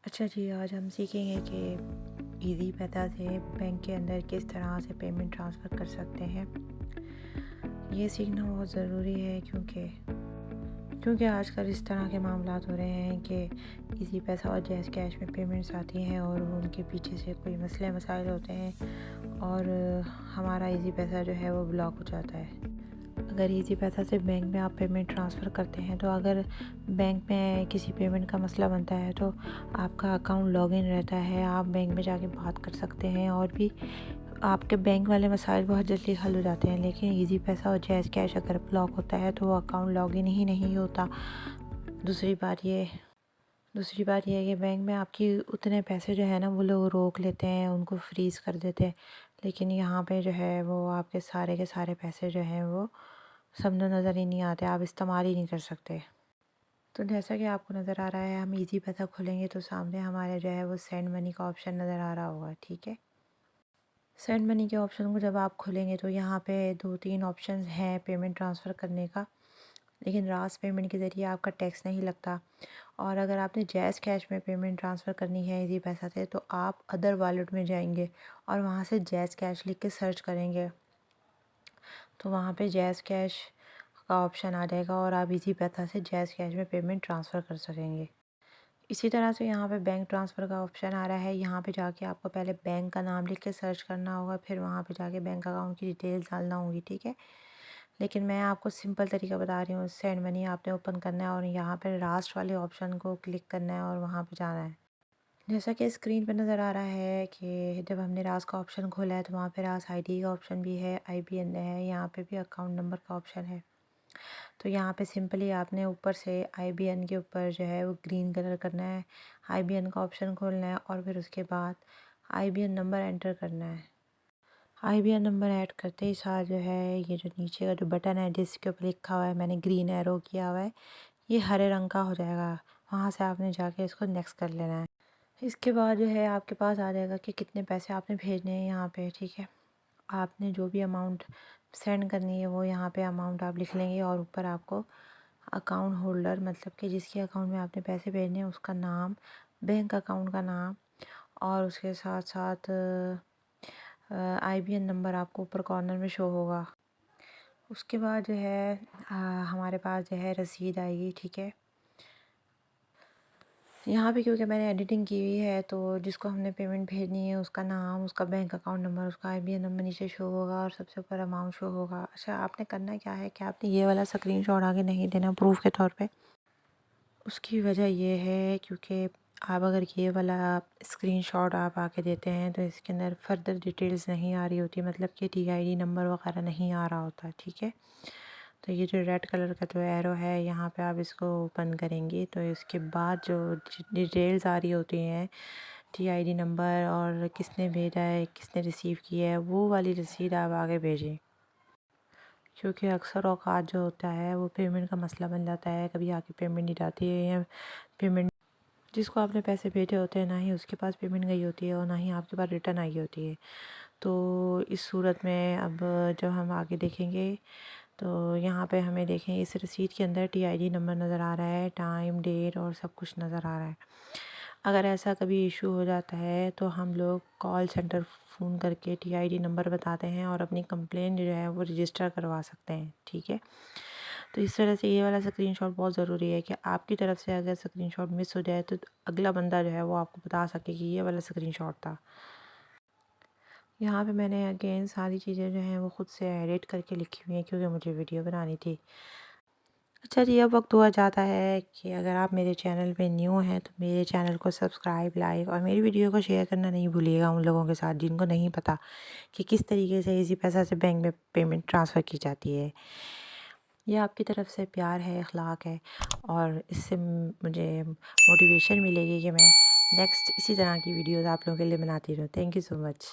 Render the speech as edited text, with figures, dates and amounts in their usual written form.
अच्छा जी, आज हम सीखेंगे कि इजी पैसा से बैंक के अंदर किस तरह से पेमेंट ट्रांसफ़र कर सकते हैं। ये सीखना बहुत ज़रूरी है क्योंकि आजकल इस तरह के मामलात हो रहे हैं कि इजी पैसा और जैज़ कैश में पेमेंट्स आती हैं और उनके पीछे से कोई मसले मसाइल होते हैं और हमारा इजी पैसा जो है वो ब्लॉक हो जाता है। अगर इजी पैसा से बैंक में आप पेमेंट ट्रांसफ़र करते हैं तो अगर बैंक में किसी पेमेंट का मसला बनता है तो आपका अकाउंट लॉगिन रहता है, आप बैंक में जाके बात कर सकते हैं और भी आपके बैंक वाले मसाइल बहुत जल्दी हल हो जाते हैं। लेकिन इजी पैसा और जैज़ कैश अगर ब्लॉक होता है तो वो अकाउंट लॉगिन ही नहीं होता। दूसरी बात ये दूसरी बात ये है कि बैंक में आपकी उतने पैसे जो है ना वो लोग रोक लेते हैं, उनको फ्रीज़ कर देते हैं। लेकिन यहाँ पे जो है वो आपके सारे के सारे पैसे जो हैं वो समझो नज़र ही नहीं आते, आप इस्तेमाल ही नहीं कर सकते। तो जैसा कि आपको नज़र आ रहा है, हम इजी पैसा खोलेंगे तो सामने हमारे जो है वो सेंड मनी का ऑप्शन नज़र आ रहा होगा, ठीक है। सेंड मनी के ऑप्शन को जब आप खोलेंगे तो यहाँ पे 2-3 ऑप्शंस हैं पेमेंट ट्रांसफ़र करने का, लेकिन रास पेमेंट के ज़रिए आपका टैक्स नहीं लगता। और अगर आपने जैज़ कैश में पेमेंट ट्रांसफ़र करनी है इजी पैसा से तो आप अदर वॉलेट में जाएंगे और वहाँ से जैज़ कैश लिख के सर्च करेंगे तो वहाँ पे जैज़ कैश का ऑप्शन आ जाएगा और आप इजी पैसा से जैज़ कैश में पेमेंट ट्रांसफ़र कर सकेंगे। इसी तरह से यहाँ पे बैंक ट्रांसफ़र का ऑप्शन आ रहा है, यहाँ पे जाके आपको पहले बैंक का नाम लिख के सर्च करना होगा, फिर वहाँ पे जाके बैंक अकाउंट की डिटेल्स डालना होगी, ठीक है। लेकिन मैं आपको सिंपल तरीका बता रही हूँ, सेंड मनी आपने ओपन करना है और यहाँ पर लास्ट वाले ऑप्शन को क्लिक करना है और वहाँ पर जाना है। जैसा कि स्क्रीन पर नज़र आ रहा है कि जब हमने रास का ऑप्शन खोला है तो वहाँ पे रास आईडी का ऑप्शन भी है, आईबीएन है, यहाँ पे भी अकाउंट नंबर का ऑप्शन है। तो यहाँ पे सिंपली आपने ऊपर से आईबीएन के ऊपर जो है वो ग्रीन कलर करना है, आईबीएन का ऑप्शन खोलना है और फिर उसके बाद आईबीएन नंबर एंटर करना है। आईबीएन नंबर ऐड करते ही साथ जो है ये जो नीचे का जो बटन है जिसके ऊपर लिखा हुआ है, मैंने ग्रीन एरो किया हुआ है, ये हरे रंग का हो जाएगा। वहाँ से आपने जाके इसको नेक्स्ट कर लेना है। इसके बाद जो है आपके पास आ जाएगा कि कितने पैसे आपने भेजने हैं यहाँ पे, ठीक है। आपने जो भी अमाउंट सेंड करनी है वो यहाँ पे अमाउंट आप लिख लेंगे और ऊपर आपको अकाउंट होल्डर मतलब कि जिसके अकाउंट में आपने पैसे भेजने हैं उसका नाम, बैंक अकाउंट का नाम और उसके साथ साथ आईबीएन नंबर आपको ऊपर कॉर्नर में शो होगा। उसके बाद जो है हमारे पास जो है रसीद आएगी, ठीक है। यहाँ पे क्योंकि मैंने एडिटिंग की हुई है तो जिसको हमने पेमेंट भेजनी है उसका नाम, उसका बैंक अकाउंट नंबर, उसका आईबीएन नंबर नीचे शो होगा और सबसे ऊपर अमाउंट शो होगा। अच्छा, आपने करना क्या है कि आपने ये वाला स्क्रीनशॉट आगे नहीं देना प्रूफ के तौर पे। उसकी वजह ये है क्योंकि आप अगर ये वाला स्क्रीनशॉट आप आके देते हैं तो इसके अंदर फर्दर डिटेल्स नहीं आ रही होती, मतलब कि टीआईडी नंबर वगैरह नहीं आ रहा होता, ठीक है। तो ये जो रेड कलर का जो एरो है यहाँ पे आप इसको ओपन करेंगे तो इसके बाद जो डिटेल्स आ रही होती हैं, टीआईडी नंबर और किसने भेजा है, किसने रिसीव किया है, वो वाली रसीद आप आगे भेजें। क्योंकि अक्सर औक़ात जो होता है वो पेमेंट का मसला बन जाता है, कभी आके पेमेंट नहीं जाती है या पेमेंट जिसको आपने पैसे भेजे होते हैं ना ही उसके पास पेमेंट गई होती है और ना ही आपके पास रिटर्न आई होती है। तो इस सूरत में अब जब हम आगे देखेंगे तो यहाँ पे हमें देखें इस रसीद के अंदर टीआईडी नंबर नज़र आ रहा है, टाइम, डेट और सब कुछ नज़र आ रहा है। अगर ऐसा कभी इशू हो जाता है तो हम लोग कॉल सेंटर फ़ोन करके टीआईडी नंबर बताते हैं और अपनी कंप्लेन जो है वो रजिस्टर करवा सकते हैं, ठीक है। तो इस तरह से ये वाला स्क्रीनशॉट बहुत ज़रूरी है कि आपकी तरफ से अगर स्क्रीनशॉट मिस हो जाए तो अगला बंदा जो है वो आपको बता सके कि ये वाला स्क्रीनशॉट था। यहाँ पे मैंने अगेन सारी चीज़ें जो हैं वो ख़ुद से एडिट करके लिखी हुई हैं क्योंकि मुझे वीडियो बनानी थी। अच्छा जी, अब वक्त हुआ जाता है कि अगर आप मेरे चैनल पे न्यू हैं तो मेरे चैनल को सब्सक्राइब, लाइक और मेरी वीडियो को शेयर करना नहीं भूलिएगा उन लोगों के साथ जिनको नहीं पता कि किस तरीके से इसी पैसा से बैंक में पेमेंट ट्रांसफ़र की जाती है। ये आपकी तरफ से प्यार है, अखलाक है और इससे मुझे मोटिवेशन मिलेगी कि मैं नेक्स्ट इसी तरह की वीडियोज़ आप लोगों के लिए बनाती रहूँ। Thank you so much.